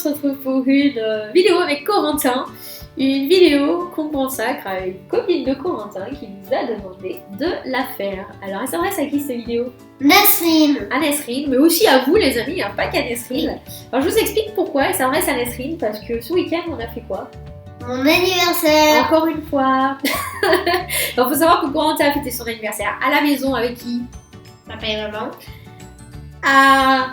se retrouve pour une vidéo avec Corentin. Une vidéo qu'on consacre à une copine de Corentin qui nous a demandé de la faire. Alors elle s'adresse à qui cette vidéo? Nesrine. À Nesrine, mais aussi à vous les amis, il n'y a pas qu'à Nesrine. Alors je vous explique pourquoi elle s'adresse à Nesrine, parce que ce week-end on a fait quoi? Mon anniversaire. Encore une fois. Alors faut savoir que Corentin a fêté son anniversaire à la maison avec qui? Papa et maman. À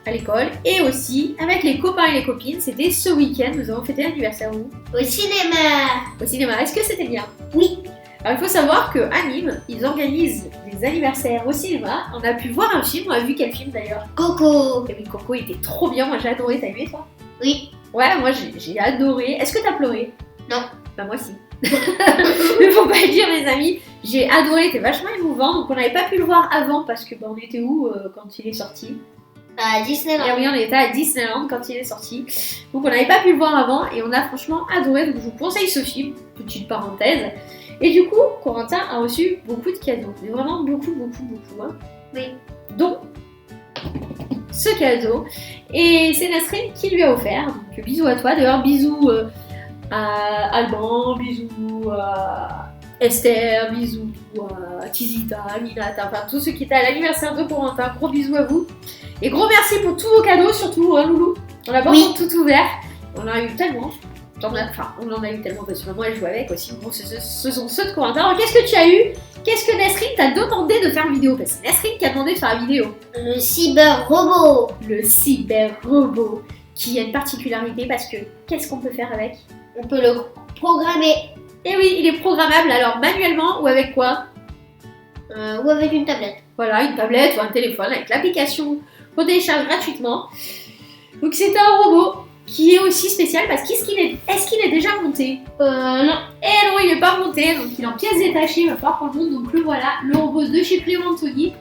L'école. et aussi avec les copains et les copines. C'était ce week-end, nous avons fêté l'anniversaire où? Au cinéma. Au cinéma. Est-ce que c'était bien? Oui. Alors il faut savoir qu'à Nîmes, ils organisent des anniversaires au cinéma. On a pu voir un film, on a vu quel film d'ailleurs? Coco. Et oui, Coco était trop bien, moi j'ai adoré, t'as aimé toi? Oui. Ouais, moi j'ai adoré. Est-ce que t'as pleuré? Non. Bah moi si. Mais faut pas le dire les amis, j'ai adoré, c'était vachement émouvant. Donc on n'avait pas pu le voir avant parce que on était où quand il est sorti? À Disneyland. Et oui, on était à Disneyland quand il est sorti. Donc on n'avait pas pu le voir avant et on a franchement adoré. Donc je vous conseille ce film, petite parenthèse. Et du coup, Corentin a reçu beaucoup de cadeaux. Mais vraiment beaucoup. Hein. Oui. Donc, ce cadeau. Et c'est Nesrine qui lui a offert. Donc bisous à toi. D'ailleurs, bisous à Alban, bisous à Esther, bisous à Tizita, Minata, enfin tous ceux qui étaient à l'anniversaire de Corentin. Gros bisous à vous. Et gros merci pour tous vos cadeaux, surtout hein, Loulou. On n'a pas encore tout ouvert. On en a eu tellement. On en a eu tellement parce que moi je joue avec aussi. Bon, ce sont ceux de Corentin. Alors qu'est-ce que tu as eu? Qu'est-ce que Nesrine t'a demandé de faire une vidéo? Parce que c'est Nesrine qui a demandé de faire une vidéo. Le cyber robot. Le cyber robot. Qui a une particularité parce que qu'est-ce qu'on peut faire avec? On peut le programmer. Et oui, il est programmable. Alors manuellement ou avec quoi? Ou avec une tablette. Voilà, une tablette ou un téléphone avec l'application qu'on télécharge gratuitement. Donc c'est un robot qui est aussi spécial parce qu'est-ce qu'il est déjà monté? Non. Et non, il n'est pas monté, donc il est en pièces détachées, il va falloir qu'on le monte. Donc le voilà, le robot de chez Clémentoni.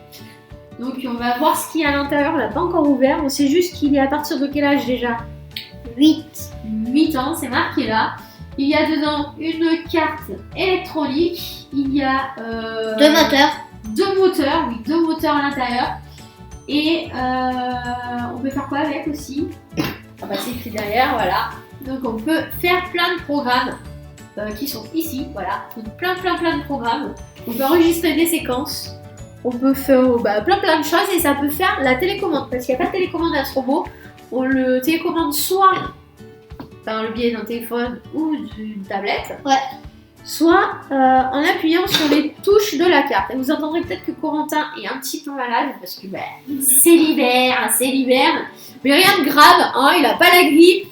Donc on va voir ce qu'il y a à l'intérieur, on l'a pas encore ouvert, on sait juste qu'il est à partir de quel âge déjà? 8 ans, c'est marqué là. Il y a dedans une carte électronique, il y a Deux moteurs. Deux moteurs à l'intérieur. Et on peut faire quoi avec aussi? Ah bah c'est écrit derrière, voilà. Donc on peut faire plein de programmes qui sont ici, voilà. Donc plein de programmes. On peut enregistrer des séquences. On peut faire plein de choses et ça peut faire la télécommande. Parce qu'il n'y a pas de télécommande à ce robot. On le télécommande soit par le biais d'un téléphone ou d'une tablette. Ouais. Soit en appuyant sur les touches de la carte. Et vous entendrez peut-être que Corentin est un petit peu malade parce que c'est l'hiver. Mais rien de grave, hein, il a pas la grippe.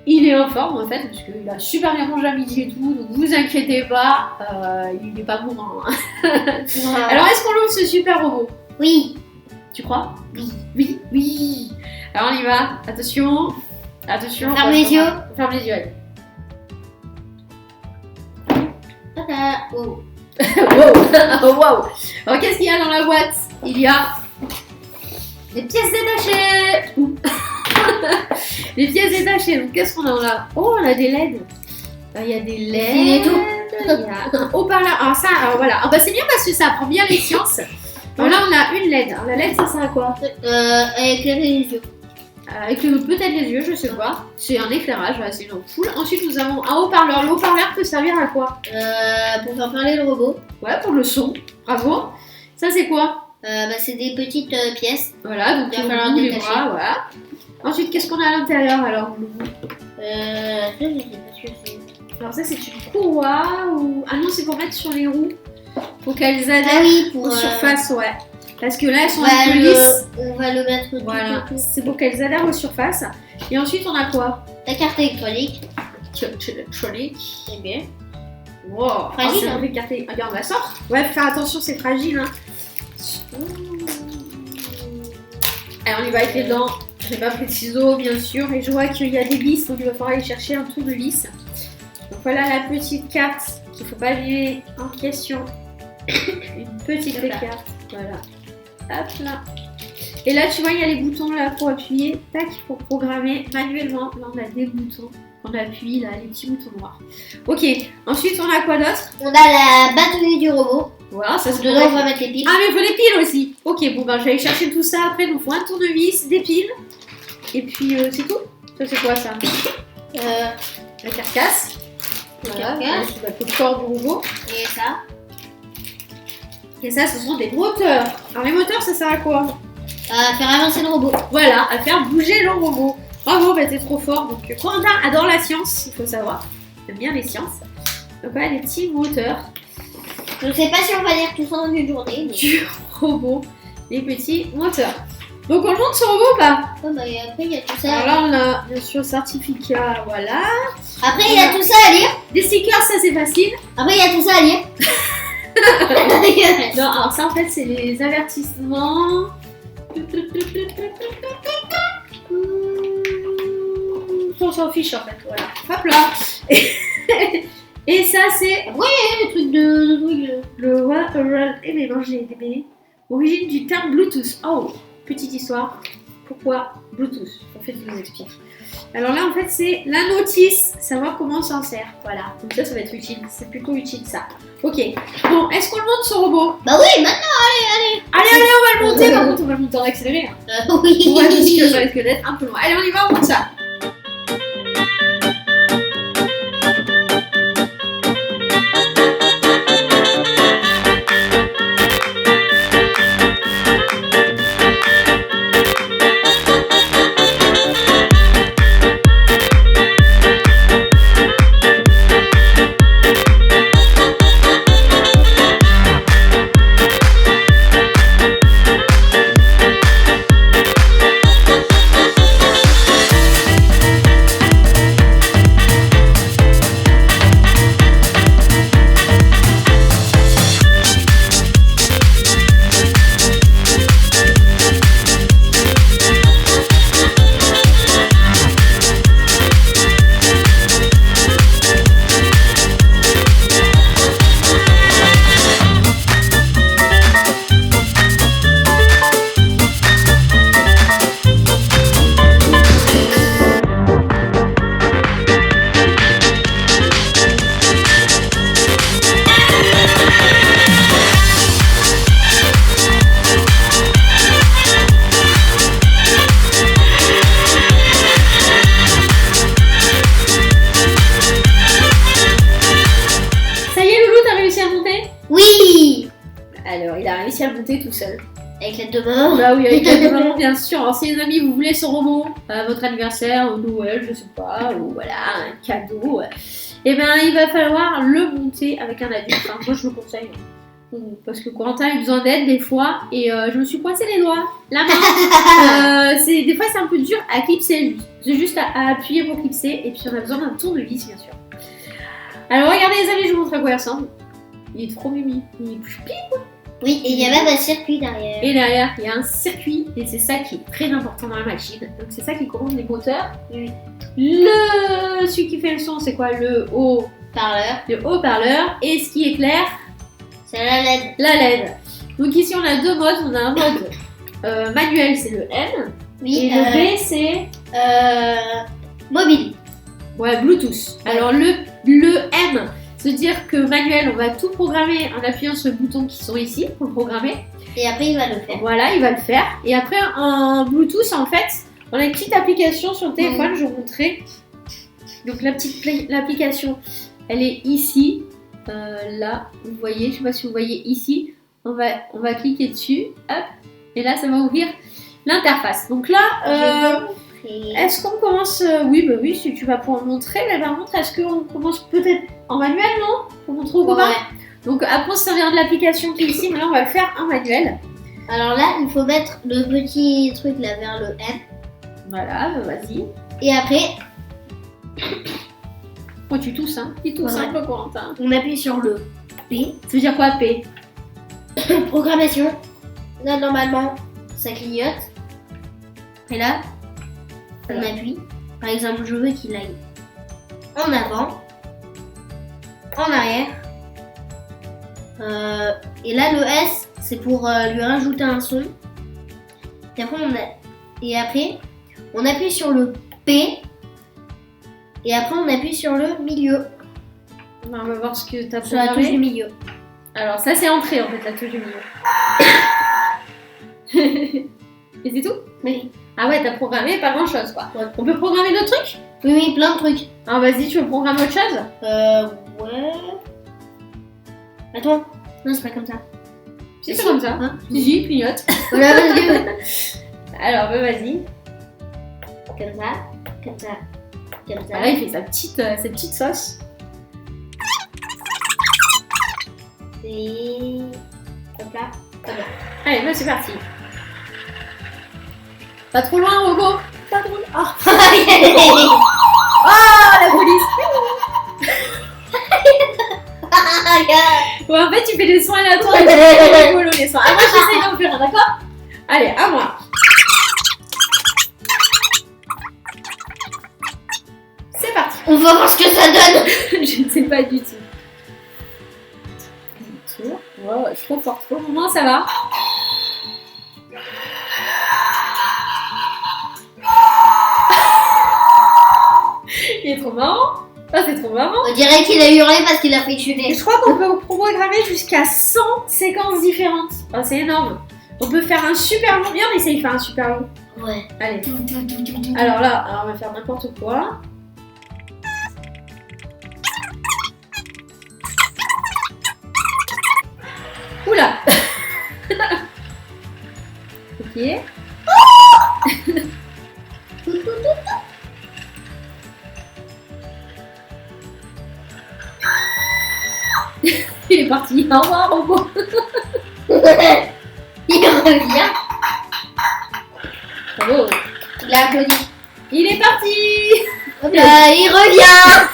Il est en forme en fait parce qu'il a super bien mangé à midi et tout. Donc vous inquiétez pas, il n'est pas mourant. Hein. Wow. Alors est-ce qu'on ouvre ce super robot? Oui. Tu crois? Oui. Oui. Alors on y va. Attention. Ferme les yeux. Ferme les yeux. Allez. Tada. Wow. Wow. Alors qu'est-ce qu'il y a dans la boîte? Il y a des pièces détachées. Les pièces détachées. Donc qu'est-ce qu'on a là? Oh, on a des LED. Il y a des LED. Il y a un haut-parleur. Alors voilà. Ah bah c'est bien parce que ça apprend bien les sciences. Alors là on a une LED. Alors, la LED ça sert à quoi? Éclairer les yeux. Éclairer peut-être les yeux, je sais pas. C'est un éclairage, voilà, c'est une ampoule. Ensuite nous avons un haut-parleur. Le haut-parleur peut servir à quoi? Pour faire parler le robot. Ouais, pour le son. Bravo. Ça c'est quoi? C'est des petites pièces. Voilà, donc il va falloir les détacher. bras, voilà. Ensuite, qu'est-ce qu'on a à l'intérieur alors? Je sais pas ce que c'est. Alors ça c'est une courroie ou... Ah non, c'est pour mettre sur les roues. Pour qu'elles adhèrent Ah oui, pour aux surfaces, ouais. Parce que là, elles sont un peu lisses. On va le mettre tout Voilà, autour. c'est pour qu'elles adhèrent aux surfaces. Et ensuite, on a quoi? La carte électronique. Électronique. C'est bien. Wow, Fragile, c'est hein. une carte. Regarde, on la sort. Ouais, faut faire attention, c'est fragile. Hein. Alors, on y va avec les dents. J'ai pas pris de ciseaux, bien sûr. Et je vois qu'il y a des vis, donc il va falloir aller chercher un tournevis. Donc voilà la petite carte qu'il faut pas oublier en question. Une petite carte. Voilà. Hop là. Et là, tu vois, il y a les boutons là pour appuyer. Tac, pour programmer manuellement. Là, on a des boutons. On appuie là, les petits boutons noirs. Ok. Ensuite, on a quoi d'autre? On a la batterie du robot. Voilà, ça c'est Dedans, on va mettre les piles. Ah, mais il faut les piles aussi. Ok, bon, ben je vais aller chercher tout ça. Après, il nous faut un tournevis, des piles. Et puis, c'est tout. Ça, c'est quoi ça? La carcasse. Voilà, carcasse. c'est le corps du robot. Et ça. Et ça, ce sont des moteurs. Alors, les moteurs, ça sert à quoi? Faire avancer le robot. Voilà, à faire bouger le robot. Bravo, bah t'es trop fort. Donc, Corentin adore la science, il faut savoir. Il aime bien les sciences. Donc, voilà, les petits moteurs Je sais pas si on va lire tout ça en une journée. Mais... du robot. Les petits moteurs. Donc, on le monte ce robot ou pas? Oh, bah, et après, il y a tout ça. Alors là, on a bien sûr certificat, voilà. Après, il y a tout ça à lire. Des stickers, ça c'est facile. Après, il y a tout ça à lire. Non, alors ça en fait, c'est les avertissements. On s'en fiche en fait, voilà. Hop là. Et ça, c'est Le truc de le origine du terme Bluetooth. Oh, petite histoire. Pourquoi Bluetooth? En fait, je vous explique. Alors là, en fait, c'est la notice, savoir comment on s'en sert. Voilà, donc ça va être utile. C'est plutôt utile ça. Ok. Bon, est-ce qu'on le monte ce robot? Bah oui, maintenant, allez. Allez, on va le monter. Par contre, on va le monter en accéléré. Oui. Ouais, parce que ça risque d'être un peu loin. Allez, on y va, on monte ça. Oui. Alors, il a réussi à le monter tout seul. Avec l'aide de maman. Bah oui, avec l'aide de maman, bien sûr. Alors, si les amis, vous voulez ce robot à votre anniversaire, au Noël, je sais pas, ou voilà, un cadeau, eh ben, il va falloir le monter avec un adulte. Enfin, moi, je le conseille. Parce que Corentin a besoin d'aide des fois et je me suis coincé les doigts, la main. Des fois, c'est un peu dur à clipser. C'est juste à appuyer pour clipser et puis on a besoin d'un tournevis, bien sûr. Alors, regardez les amis, je vous montre à quoi il ressemble. Il est trop mimi. Il est plus pire. Oui, et il y a même un circuit derrière. Et derrière, il y a un circuit et c'est ça qui est très important dans la machine. Donc, c'est ça qui commande les moteurs. Oui. Celui qui fait le son, c'est quoi? Le Parleur. Le haut-parleur. Et ce qui est clair, C'est la LED. la LED. Donc ici on a deux modes, on a un mode manuel, c'est le M, Oui. et le B c'est Mobile. ouais, Bluetooth. Alors le M, se dire que manuel, on va tout programmer en appuyant sur les boutons qui sont ici pour le programmer. Et après, il va le faire. Voilà, il va le faire. Et après en Bluetooth, en fait, on a une petite application sur le téléphone, je vais vous montrer. Donc l'application, elle est ici. Là, vous voyez, je sais pas si vous voyez ici, on va cliquer dessus, hop, et là ça va ouvrir l'interface. Donc là, est-ce qu'on commence oui, bah oui, si tu vas pouvoir montrer, mais par contre, est-ce qu'on commence peut-être en manuel, non? Pour montrer aux copains. Donc après, on se servira de l'application qui est ici, mais là on va le faire en manuel. Alors là, il faut mettre le petit truc là vers le M. Voilà, bah vas-y. Et après, Oh, tu tousses, hein? Tu tousses un peu, Corentin. on appuie sur le P. Ça veut dire quoi, P? Programmation. Là, normalement, ça clignote. Et là, on appuie. Par exemple, je veux qu'il aille en avant, en arrière. Et là, le S, c'est pour lui rajouter un son. Et après, on appuie sur le P. Et après, on appuie sur le milieu. On va voir ce que tu as Sur la touche du programmé. milieu. Alors ça, c'est entrée, en fait, la touche du milieu. Et c'est tout? Oui. Ah ouais, t'as programmé pas grand chose quoi. Ouais. On peut programmer d'autres trucs? Oui, plein de trucs. Alors vas-y, tu veux programmer autre chose? Ouais. Attends. Non, c'est pas comme ça. Si, c'est comme ça. Hein Si, clignote. Voilà, vas-y. Alors, bah, vas-y. Comme ça. Comme ça. Comme ça. Là, il fait sa petite sauce. Et... Hop là. Hop là. Allez, bah, c'est parti. Pas trop loin, Rogo. Pas trop loin. Oh, la police. Ouais, en fait, tu fais des sons aléatoires. C'est rigolo, les sons. Ah, moi, j'essaye d'en faire un, d'accord? Allez, à moi. C'est parti. On va voir ce que ça donne. Je ne sais pas du tout. Wow, je suis trop forte. Pour le moment, ça va. Il est trop marrant. Ah, c'est trop marrant. On dirait qu'il a hurlé parce qu'il a fait chuter. Et je crois qu'on peut programmer jusqu'à 100 séquences différentes. Oh, c'est énorme. On peut faire un super long. Viens, on essaye de faire un super long. Ouais. Allez. Alors là, on va faire n'importe quoi. Oula. Ok. Il est parti. Au revoir, robot. Il revient. Bravo. Il a applaudi. Il est parti. Hop là, il revient.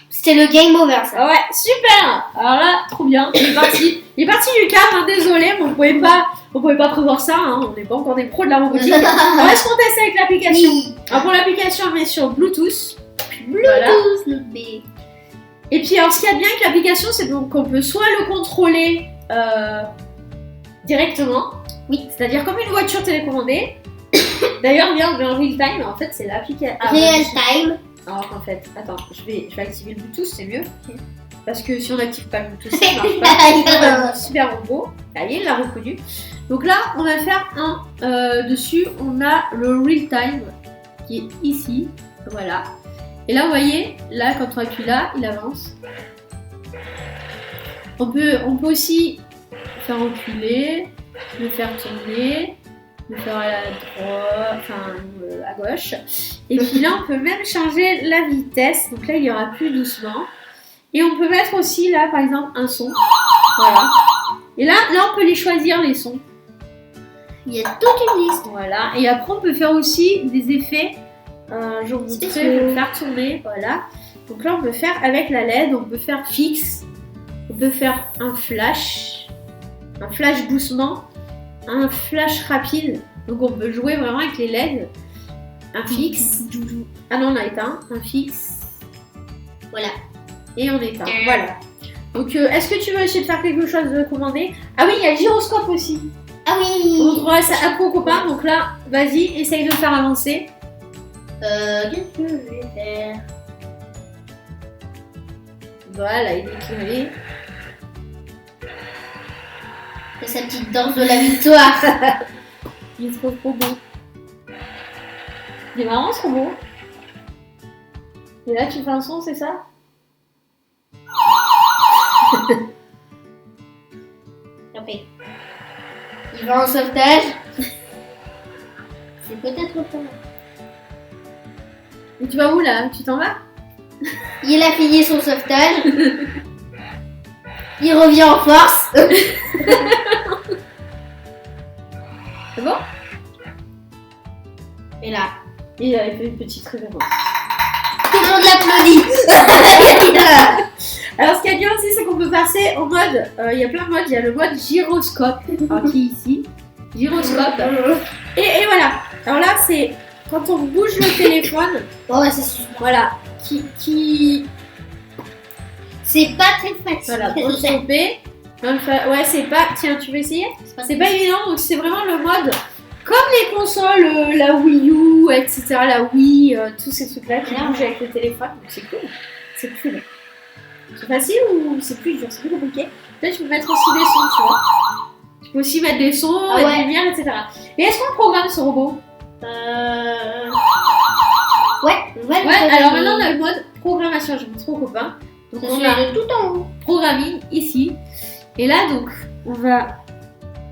C'était le game over, ça. Ouais, super. Alors là, trop bien. Il est parti. Il est parti du cadre. Hein, désolé, mais on pouvait pas prévoir ça. Hein, on n'est pas encore des pros de la robotique. On va se contester avec l'application. Oui. Alors pour l'application, on met sur Bluetooth. Bluetooth, Voilà. le B. Et puis alors, ce qu'il y a de bien avec l'application, c'est donc qu'on peut soit le contrôler directement. Oui. C'est-à-dire comme une voiture télécommandée. D'ailleurs, bien, on met en real time. En fait, c'est l'application. Real time. Alors en fait, attends, je vais activer le Bluetooth, c'est mieux. Parce que si on n'active pas le Bluetooth, ça marche pas. On a un super robot. Ça y est, il l'a reconnu. Donc là, on va faire un dessus. On a le real time qui est ici. Voilà. Et là, vous voyez, là, quand on appuie là, il avance. On peut aussi faire reculer, le faire tourner, le faire à la droite, enfin à gauche. Et puis là, on peut même changer la vitesse. Donc là, il y aura plus doucement. Et on peut mettre aussi là, par exemple, un son. Voilà. Et là, on peut les choisir les sons. Il y a toute une liste. Voilà. Et après, on peut faire aussi des effets. Je vous montrer, je vais le faire tourner. Voilà. Donc là, on peut faire avec la LED. On peut faire fixe. On peut faire un flash doucement, un flash rapide. Donc on peut jouer vraiment avec les LED. Un fixe. Ah non, on a éteint. Un fixe. Voilà. Et on éteint. Voilà. Donc est-ce que tu veux essayer de faire quelque chose de commandé? Ah oui, il y a le gyroscope aussi. Ah oui. On trouvera ça après aux copains. Donc là, vas-y, essaye de le faire avancer. Qu'est-ce que je vais faire? Voilà, il est éclairé. C'est sa petite danse de la victoire. Il est trop beau. Il est marrant ce robot. Et là, tu fais un son, c'est ça? Après, il va en sauvetage. C'est peut-être pas. Et tu vas où là? Tu t'en vas? Il a fini son sauvetage. Il revient en force. C'est bon? Et là, Il a fait une petite révérence. tout le monde l'applaudit. Alors ce qu'il y a bien aussi, c'est qu'on peut passer au mode, il y a plein de modes, il y a le mode gyroscope, alors, qui est ici, gyroscope, et voilà. Alors là, c'est quand on bouge le téléphone, Oh, ouais, c'est super. voilà, qui C'est pas très facile. voilà, pour stopper. Ouais, c'est pas, tiens, tu veux essayer? C'est pas évident, donc c'est vraiment le mode, comme les consoles, la Wii U, etc., la Wii, tous ces trucs-là qui bougent avec le téléphone, donc c'est cool, c'est cool. C'est facile ou c'est plus dur, c'est plus compliqué? Peut-être tu peux mettre aussi des sons, tu vois. Tu Tu peux aussi mettre des sons, Ah des ouais. lumières, etc. Et est-ce qu'on programme ce robot? Ouais, on va le Ouais, faire. alors maintenant on a le mode programmation, je montre aux copains. Donc Ça on se a fait de tout en haut. programming ici. Et là donc on va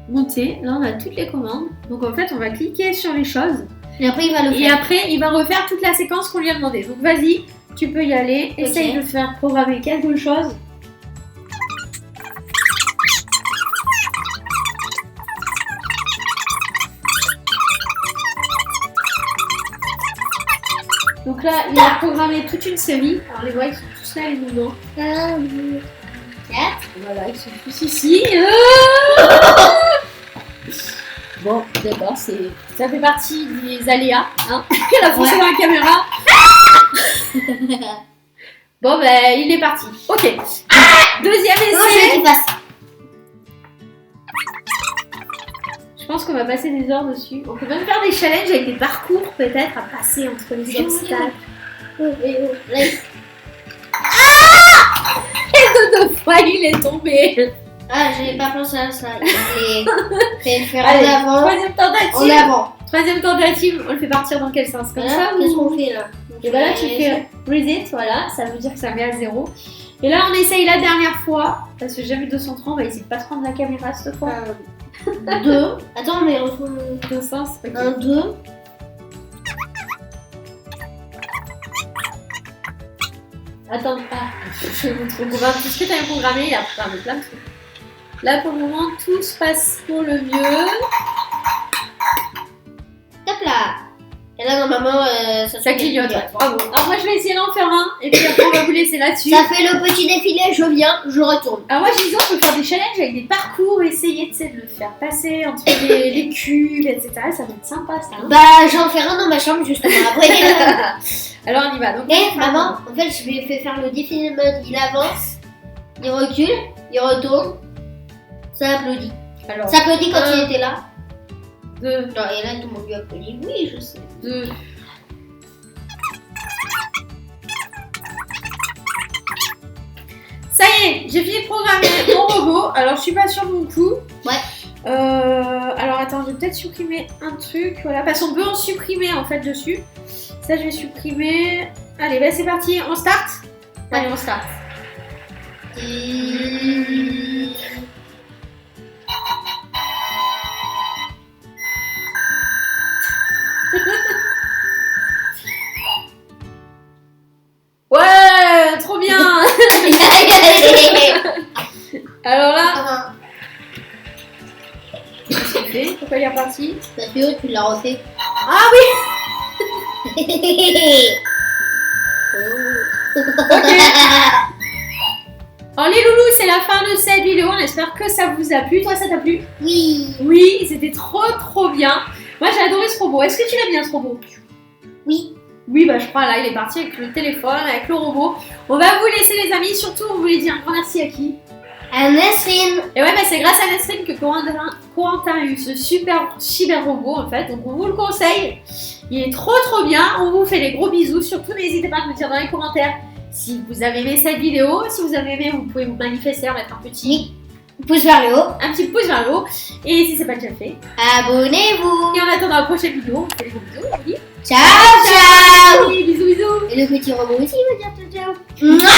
monter, là on a toutes les commandes. Donc en fait on va cliquer sur les choses. Et après, il va le Et faire. après il va refaire toute la séquence qu'on lui a demandé. Donc vas-y, tu peux y aller, essaye de faire programmer quelque chose. Donc là, il a programmé toute une série. Alors les voix, ils sont tous là, les mouvements. 1, 2, 4. Voilà, ils sont tous ici. Bon, d'accord, ça fait partie des aléas. Hein. Elle a foncé dans la caméra. Bon, ben, il est parti. Ok. Deuxième Non, je veux essai. qu'il fasse. Je pense qu'on va passer des heures dessus. On peut même faire des challenges avec des parcours, peut-être, à passer entre les obstacles. Et deux fois, il est tombé. Ah, j'avais pas pensé à ça. Il fallait le faire Allez, en avant. troisième tentative. En avant. Troisième tentative, on le fait partir dans quel sens? Comme ça Qu'est-ce ou... qu'on fait là? Et bah là, tu fais reset, voilà, ça veut dire que ça met à 0. Et là, on essaye la dernière fois, parce que j'ai jamais 230, on va essayer de pas se prendre la caméra cette fois. 2. Attends, mais retrouve Deux sens, ok. 1, 2. Attends, je vous trouve programme. Tout ce que tu as programmé, il a programmé plein de trucs. Là, pour le moment, tout se passe pour le mieux. Hop là. Et là, normalement, Ça clignote, ouais. Bravo. Alors, moi, je vais essayer d'en faire un, et puis après, on va vous laisser là-dessus. Ça fait le petit défilé, je viens, je retourne. Alors, moi, je disais, on peut faire des challenges avec des parcours, essayer de le faire passer entre les cubes, etc. Ça va être sympa, ça. Hein. Bah, j'en fais un dans ma chambre, justement. Après. Alors, on y va. Donc, Et maman, en fait, je lui ai fait faire le défilé de mode. Il avance, il recule, il retourne. Ça applaudit. alors Ça applaudit quand il était là. 2, Non, et là, tout le monde lui applaudit. Oui, je sais. 2. Ça y est, j'ai fini de programmer mon robot. Alors, je suis pas sûre de mon coup. Ouais. Alors, attends, je vais peut-être supprimer un truc. Voilà, parce qu'on peut en supprimer en fait dessus. Ça, je vais supprimer. Allez, bah, c'est parti. On start. Allez, on start. Ouais, trop bien. Alors là, c'est fait. Pourquoi il est reparti? Parce que tu l'as refait. Ah oui. Ok. Alors les loulous, c'est la fin de cette vidéo. On espère que ça vous a plu. Toi, ça t'a plu? Oui. Oui, c'était trop bien. Moi, j'ai adoré ce robot. Est-ce que tu l'aimes bien ce robot? Oui. Oui, bah je crois là, il est parti avec le téléphone, avec le robot. On va vous laisser les amis. Surtout, on voulait dire un grand merci à qui? À Nesrine. Et ouais, bah c'est grâce à Nesrine que Corentin a eu ce super cyber robot en fait. Donc on vous le conseille. Il est trop bien. On vous fait des gros bisous. Surtout, n'hésitez pas à me dire dans les commentaires si vous avez aimé cette vidéo. Si vous avez aimé, vous pouvez vous manifester, mettre un petit Pouce vers le haut. un petit pouce vers le haut. Et si c'est pas déjà fait. Abonnez-vous. Et en attendant la prochaine vidéo, on fait des gros bisous. On vous dit Ciao, ciao. oui, bisous. Et le petit robot aussi, il va dire ciao, ciao.